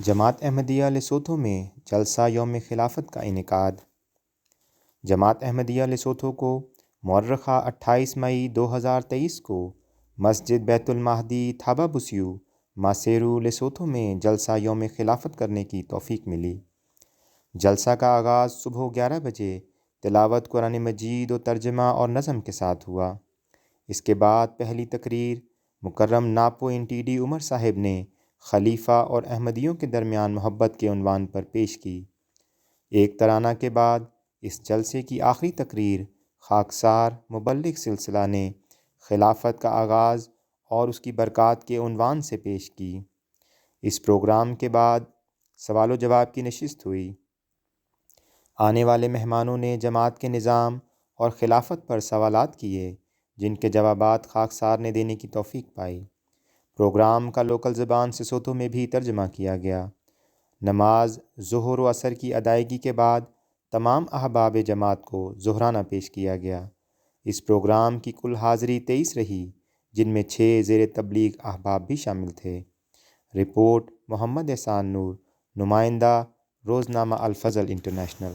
جماعت احمدیہ لیسوتھو میں جلسہ یوم خلافت کا انعقاد۔ جماعت احمدیہ لیسوتھو کو مؤرخہ 28 مئی 2023 کو مسجد بیت المہدی تھابا بسیو، ماسیرو، لیسوتھو میں جلسہ یوم خلافت کرنے کی توفیق ملی۔ جلسہ کا آغاز صبح 11 بجے تلاوت قرآن مجید و ترجمہ اور نظم کے ساتھ ہوا۔ اس کے بعد پہلی تقریر مکرم ناپو انٹیڈی عمر صاحب نے خلیفہ اور احمدیوں کے درمیان محبت کے عنوان پر پیش کی۔ ایک ترانہ کے بعد اس جلسے کی آخری تقریر خاکسار مبلغ سلسلہ نے خلافت کا آغاز اور اس کی برکات کے عنوان سے پیش کی۔ اس پروگرام کے بعد سوال و جواب کی نشست ہوئی۔ آنے والے مہمانوں نے جماعت کے نظام اور خلافت پر سوالات کیے، جن کے جوابات خاکسار نے دینے کی توفیق پائی۔ پروگرام کا لوکل زبان سیسوتو میں بھی ترجمہ کیا گیا۔ نماز ظہر و عصر کی ادائیگی کے بعد تمام احباب جماعت کو ظہرانہ پیش کیا گیا۔ اس پروگرام کی کل حاضری 23 رہی، جن میں 6 زیر تبلیغ احباب بھی شامل تھے۔ رپورٹ محمد احسان نور، نمائندہ روزنامہ الفضل انٹرنیشنل۔